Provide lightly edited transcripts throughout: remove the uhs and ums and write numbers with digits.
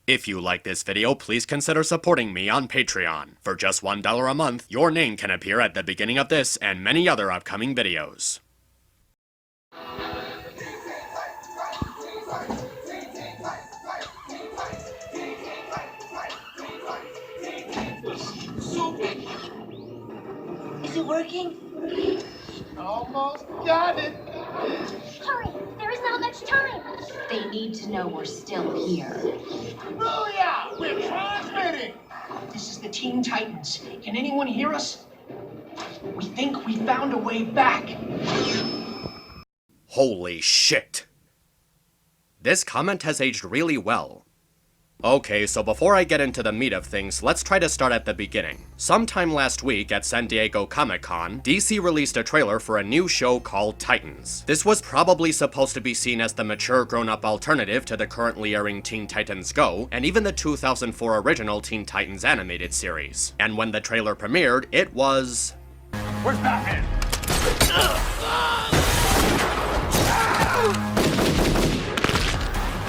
If you like this video, please consider supporting me on Patreon. For just $1 a month, your name can appear at the beginning of this and many other upcoming videos. Is it working? Almost got it. Hurry! There is not much time! They need to know we're still here. Booyah! We're transmitting! This is the Teen Titans. Can anyone hear us? We think we found a way back. Holy shit! This comment has aged really well. Okay, so before I get into the meat of things, let's try to start at the beginning. Sometime last week at San Diego Comic-Con, DC released a trailer for a new show called Titans. This was probably supposed to be seen as the mature grown-up alternative to the currently airing Teen Titans Go, and even the 2004 original Teen Titans animated series. And when the trailer premiered, it was... Where's Batman?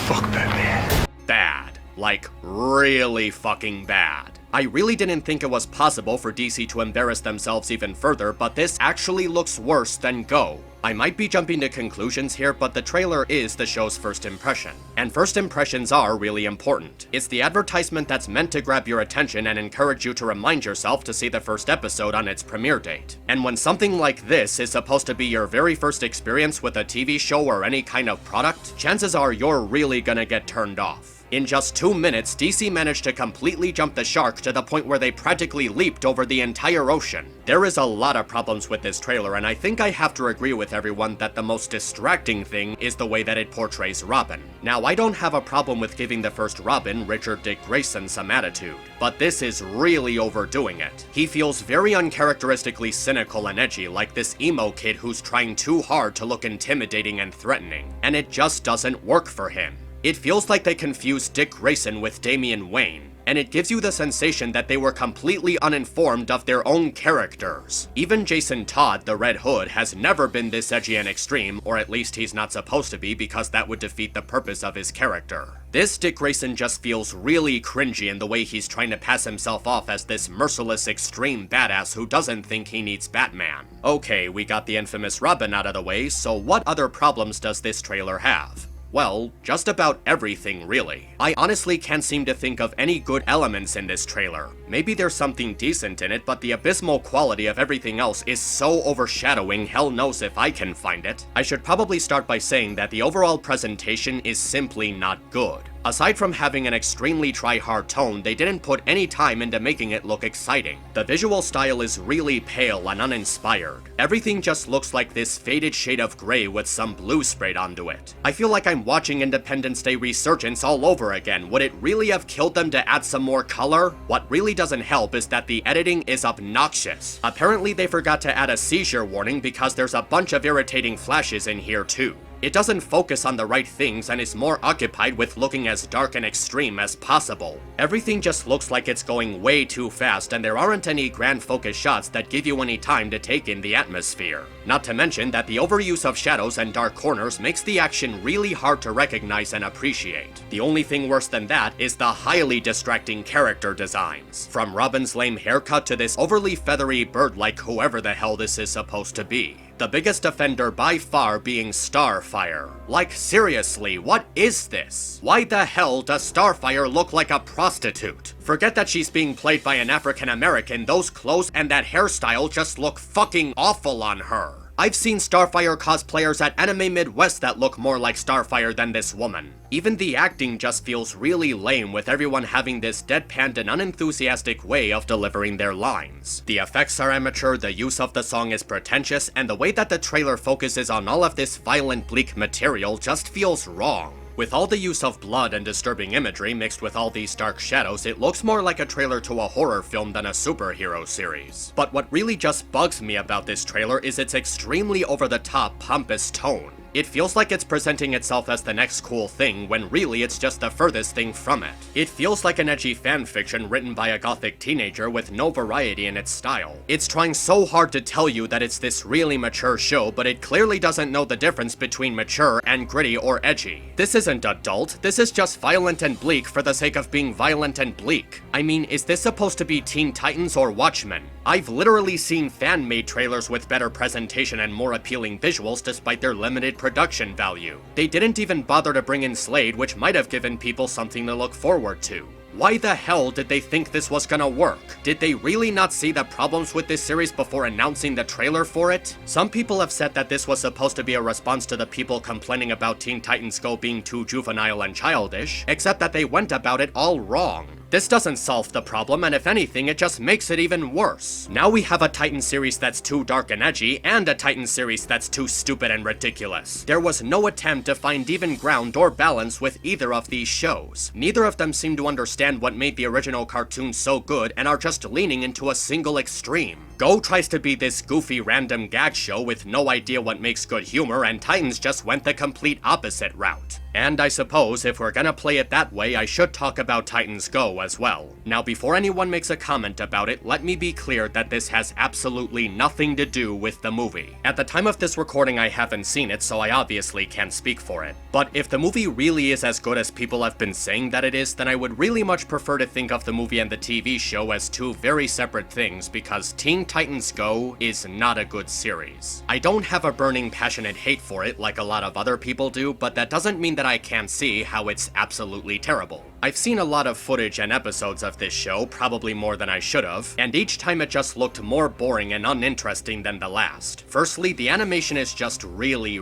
Fuck Batman. bad. Like, really fucking bad. I really didn't think it was possible for DC to embarrass themselves even further, but this actually looks worse than Go. I might be jumping to conclusions here, but the trailer is the show's first impression. And first impressions are really important. It's the advertisement that's meant to grab your attention and encourage you to remind yourself to see the first episode on its premiere date. And when something like this is supposed to be your very first experience with a TV show or any kind of product, chances are you're really gonna get turned off. In just 2 minutes, DC managed to completely jump the shark to the point where they practically leaped over the entire ocean. There is a lot of problems with this trailer, and I think I have to agree with everyone that the most distracting thing is the way that it portrays Robin. Now, I don't have a problem with giving the first Robin, Richard Dick Grayson, some attitude, but this is really overdoing it. He feels very uncharacteristically cynical and edgy, like this emo kid who's trying too hard to look intimidating and threatening, and it just doesn't work for him. It feels like they confused Dick Grayson with Damian Wayne, and it gives you the sensation that they were completely uninformed of their own characters. Even Jason Todd, the Red Hood, has never been this edgy and extreme, or at least he's not supposed to be because that would defeat the purpose of his character. This Dick Grayson just feels really cringy in the way he's trying to pass himself off as this merciless extreme badass who doesn't think he needs Batman. Okay, we got the infamous Robin out of the way, so what other problems does this trailer have? Well, just about everything, really. I honestly can't seem to think of any good elements in this trailer. Maybe there's something decent in it, but the abysmal quality of everything else is so overshadowing, hell knows if I can find it. I should probably start by saying that the overall presentation is simply not good. Aside from having an extremely try-hard tone, they didn't put any time into making it look exciting. The visual style is really pale and uninspired. Everything just looks like this faded shade of gray with some blue sprayed onto it. I feel like I'm watching Independence Day Resurgence all over again. Would it really have killed them to add some more color? What really doesn't help is that the editing is obnoxious. Apparently they forgot to add a seizure warning because there's a bunch of irritating flashes in here too. It doesn't focus on the right things and is more occupied with looking as dark and extreme as possible. Everything just looks like it's going way too fast, and there aren't any grand focus shots that give you any time to take in the atmosphere. Not to mention that the overuse of shadows and dark corners makes the action really hard to recognize and appreciate. The only thing worse than that is the highly distracting character designs. From Robin's lame haircut to this overly feathery bird-like whoever the hell this is supposed to be. The biggest offender by far being Starfire. Like, seriously, what is this? Why the hell does Starfire look like a prostitute? Forget that she's being played by an African American, those clothes and that hairstyle just look fucking awful on her. I've seen Starfire cosplayers at Anime Midwest that look more like Starfire than this woman. Even the acting just feels really lame, with everyone having this deadpanned and unenthusiastic way of delivering their lines. The effects are amateur, the use of the song is pretentious, and the way that the trailer focuses on all of this violent, bleak material just feels wrong. With all the use of blood and disturbing imagery mixed with all these dark shadows, it looks more like a trailer to a horror film than a superhero series. But what really just bugs me about this trailer is its extremely over-the-top, pompous tone. It feels like it's presenting itself as the next cool thing when really it's just the furthest thing from it. It feels like an edgy fanfiction written by a gothic teenager with no variety in its style. It's trying so hard to tell you that it's this really mature show, but it clearly doesn't know the difference between mature and gritty or edgy. This isn't adult, this is just violent and bleak for the sake of being violent and bleak. I mean, is this supposed to be Teen Titans or Watchmen? I've literally seen fan-made trailers with better presentation and more appealing visuals despite their limited production value. They didn't even bother to bring in Slade, which might have given people something to look forward to. Why the hell did they think this was gonna work? Did they really not see the problems with this series before announcing the trailer for it? Some people have said that this was supposed to be a response to the people complaining about Teen Titans Go being too juvenile and childish, except that they went about it all wrong. This doesn't solve the problem, and if anything, it just makes it even worse. Now we have a Titan series that's too dark and edgy, and a Titan series that's too stupid and ridiculous. There was no attempt to find even ground or balance with either of these shows. Neither of them seem to understand what made the original cartoon so good and are just leaning into a single extreme. Go tries to be this goofy random gag show with no idea what makes good humor, and Titans just went the complete opposite route. And I suppose if we're gonna play it that way, I should talk about Titans Go as well. Now, before anyone makes a comment about it, let me be clear that this has absolutely nothing to do with the movie. At the time of this recording, I haven't seen it, so I obviously can't speak for it. But if the movie really is as good as people have been saying that it is, then I would really much prefer to think of the movie and the TV show as two very separate things, because Teen Titans Go is not a good series. I don't have a burning, passionate hate for it like a lot of other people do, but that doesn't mean that I can't see how it's absolutely terrible. I've seen a lot of footage and episodes of this show, probably more than I should have, and each time it just looked more boring and uninteresting than the last. Firstly, the animation is just really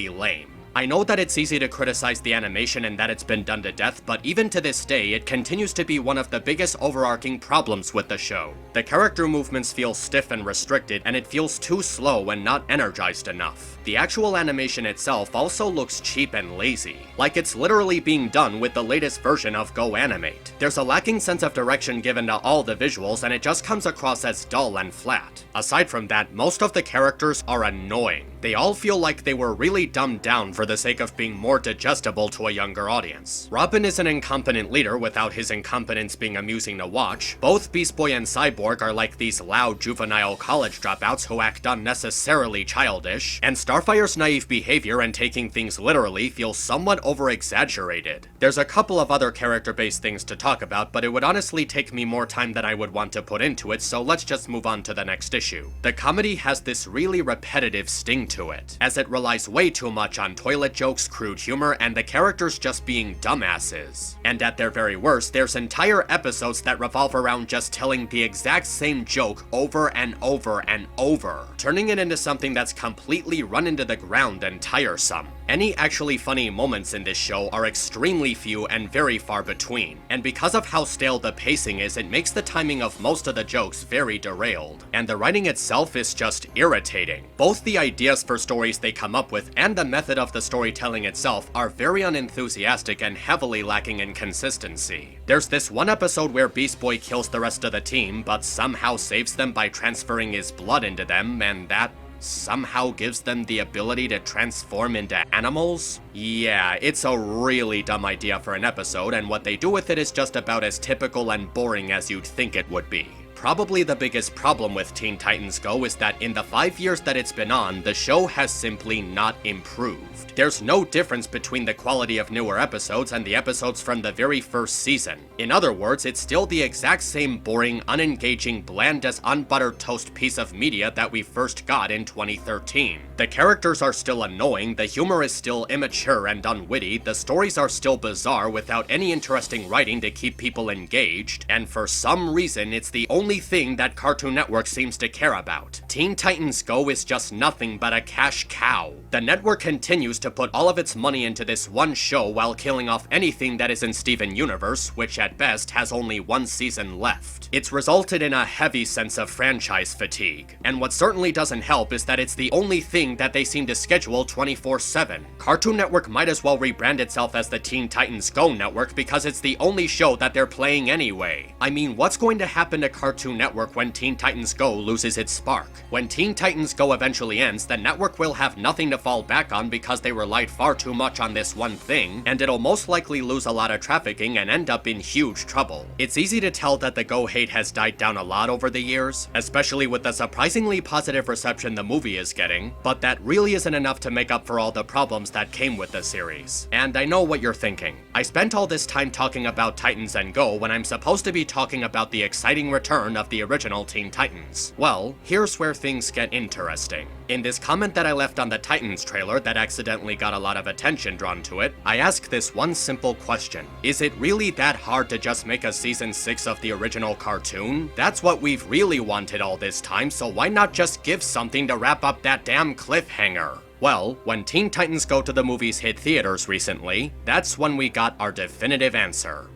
lame. I know that it's easy to criticize the animation and that it's been done to death, but even to this day, it continues to be one of the biggest overarching problems with the show. The character movements feel stiff and restricted, and it feels too slow and not energized enough. The actual animation itself also looks cheap and lazy, like it's literally being done with the latest version of Go Animate. There's a lacking sense of direction given to all the visuals, and it just comes across as dull and flat. Aside from that, most of the characters are annoying. They all feel like they were really dumbed down for the sake of being more digestible to a younger audience. Robin is an incompetent leader without his incompetence being amusing to watch. Both Beast Boy and Cyborg are like these loud juvenile college dropouts who act unnecessarily childish, and Starfire's naive behavior and taking things literally feels somewhat over-exaggerated. There's a couple of other character-based things to talk about, but it would honestly take me more time than I would want to put into it, so let's just move on to the next issue. The comedy has this really repetitive sting to it, as it relies way too much on toilet jokes, crude humor, and the characters just being dumbasses. And at their very worst, there's entire episodes that revolve around just telling the exact same joke over and over and over, turning it into something that's completely run into the ground and tiresome. Any actually funny moments in this show are extremely few and very far between, and because of how stale the pacing is, it makes the timing of most of the jokes very derailed, and the writing itself is just irritating. Both the ideas for stories they come up with and the method of the storytelling itself are very unenthusiastic and heavily lacking in consistency. There's this one episode where Beast Boy kills the rest of the team, but somehow saves them by transferring his blood into them, and that somehow gives them the ability to transform into animals? Yeah, it's a really dumb idea for an episode, and what they do with it is just about as typical and boring as you'd think it would be. Probably the biggest problem with Teen Titans Go is that in the 5 years that it's been on, the show has simply not improved. There's no difference between the quality of newer episodes and the episodes from the very first season. In other words, it's still the exact same boring, unengaging, bland as unbuttered toast piece of media that we first got in 2013. The characters are still annoying, the humor is still immature and unwitty, the stories are still bizarre without any interesting writing to keep people engaged, and for some reason it's the only thing that Cartoon Network seems to care about. Teen Titans Go is just nothing but a cash cow. The network continues to put all of its money into this one show while killing off anything that is in Steven Universe, which at best has only one season left. It's resulted in a heavy sense of franchise fatigue, and what certainly doesn't help is that it's the only thing that they seem to schedule 24/7. Cartoon Network might as well rebrand itself as the Teen Titans Go Network because it's the only show that they're playing anyway. I mean, what's going to happen to Cartoon Cartoon Network when Teen Titans Go loses its spark. When Teen Titans Go eventually ends, the network will have nothing to fall back on because they relied far too much on this one thing, and it'll most likely lose a lot of trafficking and end up in huge trouble. It's easy to tell that the Go hate has died down a lot over the years, especially with the surprisingly positive reception the movie is getting, but that really isn't enough to make up for all the problems that came with the series. And I know what you're thinking. I spent all this time talking about Titans and Go when I'm supposed to be talking about the exciting return of the original Teen Titans. Well, here's where things get interesting. In this comment that I left on the Titans trailer that accidentally got a lot of attention drawn to it, I ask this one simple question. Is it really that hard to just make a season 6 of the original cartoon? That's what we've really wanted all this time, so why not just give something to wrap up that damn cliffhanger? Well, when Teen Titans Go to the movies hit theaters recently, that's when we got our definitive answer.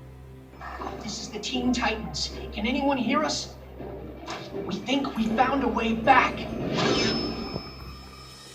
This is the Teen Titans. Can anyone hear us? We think we found a way back.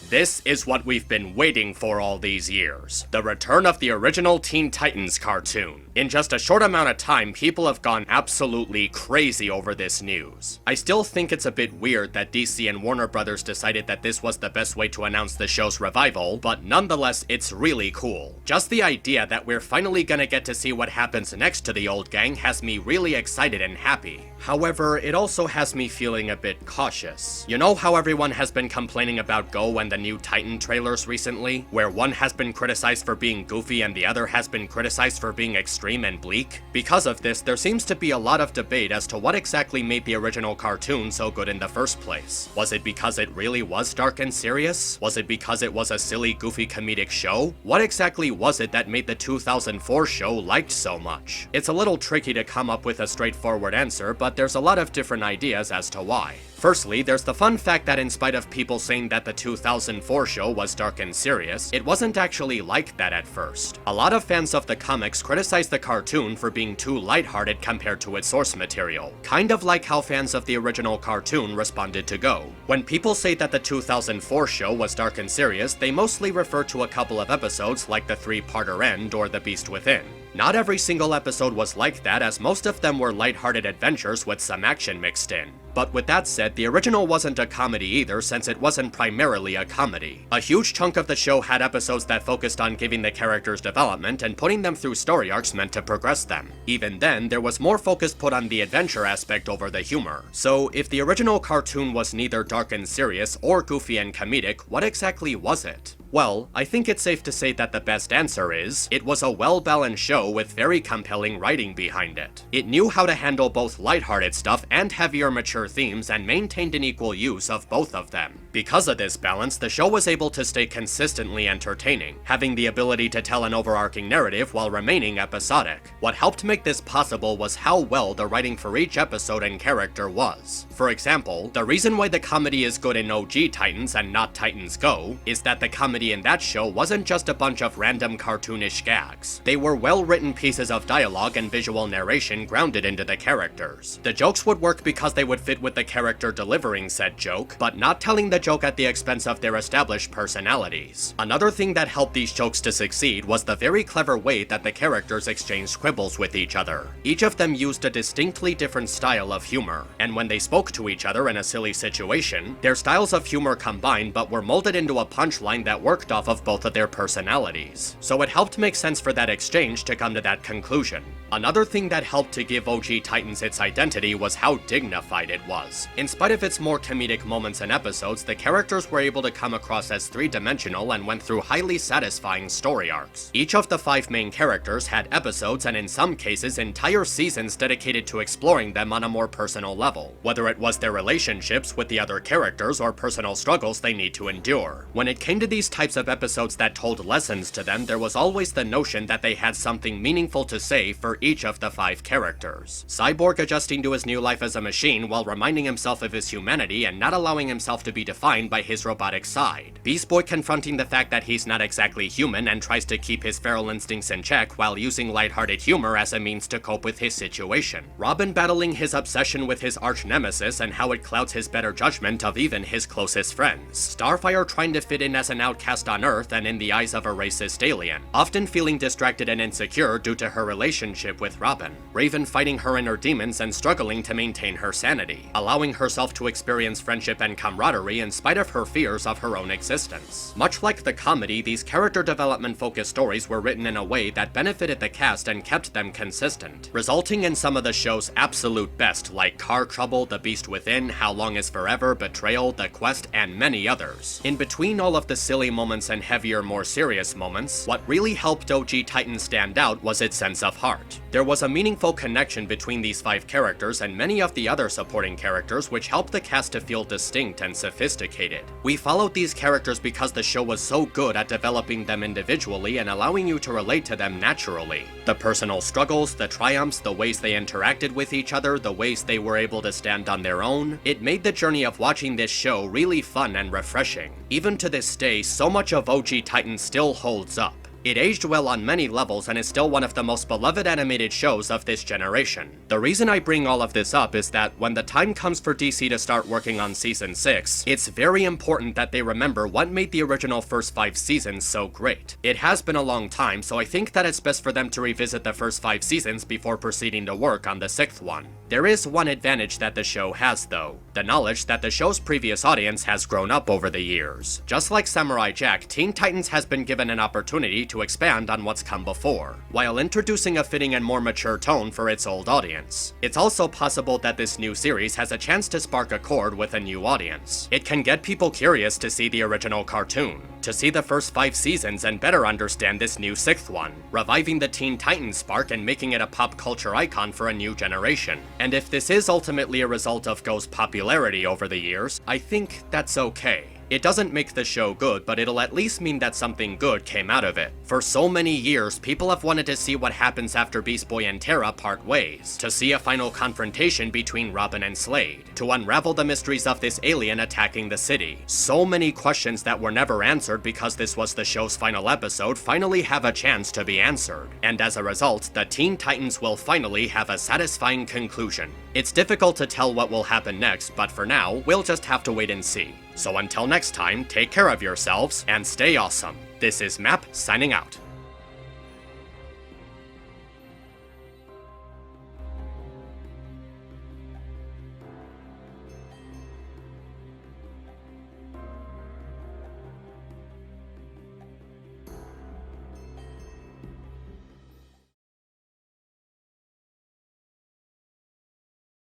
This is what we've been waiting for all these years. The return of the original Teen Titans cartoon. In just a short amount of time, people have gone absolutely crazy over this news. I still think it's a bit weird that DC and Warner Brothers decided that this was the best way to announce the show's revival, but nonetheless, it's really cool. Just the idea that we're finally gonna get to see what happens next to the old gang has me really excited and happy. However, it also has me feeling a bit cautious. You know how everyone has been complaining about Go and the new Titan trailers recently, where one has been criticized for being goofy and the other has been criticized for being extreme and bleak? Because of this, there seems to be a lot of debate as to what exactly made the original cartoon so good in the first place. Was it because it really was dark and serious? Was it because it was a silly, goofy comedic show? What exactly was it that made the 2004 show liked so much? It's a little tricky to come up with a straightforward answer, but there's a lot of different ideas as to why. Firstly, there's the fun fact that in spite of people saying that the 2004 show was dark and serious, it wasn't actually like that at first. A lot of fans of the comics criticized the cartoon for being too lighthearted compared to its source material, kind of like how fans of the original cartoon responded to Go. When people say that the 2004 show was dark and serious, they mostly refer to a couple of episodes like the 3-parter End or The Beast Within. Not every single episode was like that, as most of them were lighthearted adventures with some action mixed in. But with that said, the original wasn't a comedy either, since it wasn't primarily a comedy. A huge chunk of the show had episodes that focused on giving the characters development and putting them through story arcs meant to progress them. Even then, there was more focus put on the adventure aspect over the humor. So, if the original cartoon was neither dark and serious or goofy and comedic, what exactly was it? Well, I think it's safe to say that the best answer is, it was a well-balanced show with very compelling writing behind it. It knew how to handle both lighthearted stuff and heavier mature themes and maintained an equal use of both of them. Because of this balance, the show was able to stay consistently entertaining, having the ability to tell an overarching narrative while remaining episodic. What helped make this possible was how well the writing for each episode and character was. For example, the reason why the comedy is good in OG Titans and not Titans Go is that the comedy in that show wasn't just a bunch of random cartoonish gags. They were well-written pieces of dialogue and visual narration grounded into the characters. The jokes would work because they would fit with the character delivering said joke, but not telling the joke at the expense of their established personalities. Another thing that helped these jokes to succeed was the very clever way that the characters exchanged quibbles with each other. Each of them used a distinctly different style of humor, and when they spoke to each other in a silly situation, their styles of humor combined but were molded into a punchline that worked off of both of their personalities. So it helped make sense for that exchange to come to that conclusion. Another thing that helped to give OG Titans its identity was how dignified it was. In spite of its more comedic moments and episodes, the characters were able to come across as three-dimensional and went through highly satisfying story arcs. Each of the 5 main characters had episodes and in some cases entire seasons dedicated to exploring them on a more personal level, whether it was their relationships with the other characters or personal struggles they need to endure. When it came to these types of episodes that told lessons to them, there was always the notion that they had something meaningful to say for each of the 5 characters. Cyborg adjusting to his new life as a machine while reminding himself of his humanity and not allowing himself to be defined by his robotic side. Beast Boy confronting the fact that he's not exactly human and tries to keep his feral instincts in check while using lighthearted humor as a means to cope with his situation. Robin battling his obsession with his arch nemesis and how it clouds his better judgment of even his closest friends. Starfire trying to fit in as an outcast outcast on Earth and in the eyes of a racist alien, often feeling distracted and insecure due to her relationship with Robin. Raven fighting her inner demons and struggling to maintain her sanity, allowing herself to experience friendship and camaraderie in spite of her fears of her own existence. Much like the comedy, these character development-focused stories were written in a way that benefited the cast and kept them consistent, resulting in some of the show's absolute best like Car Trouble, The Beast Within, How Long Is Forever, Betrayal, The Quest, and many others. In between all of the silly moments and heavier, more serious moments, what really helped OG Titans stand out was its sense of heart. There was a meaningful connection between these 5 characters and many of the other supporting characters, which helped the cast to feel distinct and sophisticated. We followed these characters because the show was so good at developing them individually and allowing you to relate to them naturally. The personal struggles, the triumphs, the ways they interacted with each other, the ways they were able to stand on their own, it made the journey of watching this show really fun and refreshing. Even to this day, so much of OG Titans still holds up. It aged well on many levels and is still one of the most beloved animated shows of this generation. The reason I bring all of this up is that when the time comes for DC to start working on Season 6, it's very important that they remember what made the original first 5 seasons so great. It has been a long time, so I think that it's best for them to revisit the first 5 seasons before proceeding to work on the 6th one. There is one advantage that the show has though, the knowledge that the show's previous audience has grown up over the years. Just like Samurai Jack, Teen Titans has been given an opportunity to expand on what's come before, while introducing a fitting and more mature tone for its old audience. It's also possible that this new series has a chance to spark a chord with a new audience. It can get people curious to see the original cartoon, to see the first 5 seasons and better understand this new 6th one, reviving the Teen Titans spark and making it a pop culture icon for a new generation. And if this is ultimately a result of Go's popularity over the years, I think that's okay. It doesn't make the show good, but it'll at least mean that something good came out of it. For so many years, people have wanted to see what happens after Beast Boy and Terra part ways, to see a final confrontation between Robin and Slade, to unravel the mysteries of this alien attacking the city. So many questions that were never answered because this was the show's final episode finally have a chance to be answered, and as a result, the Teen Titans will finally have a satisfying conclusion. It's difficult to tell what will happen next, but for now, we'll just have to wait and see. So until next time, take care of yourselves and stay awesome. This is Map signing out.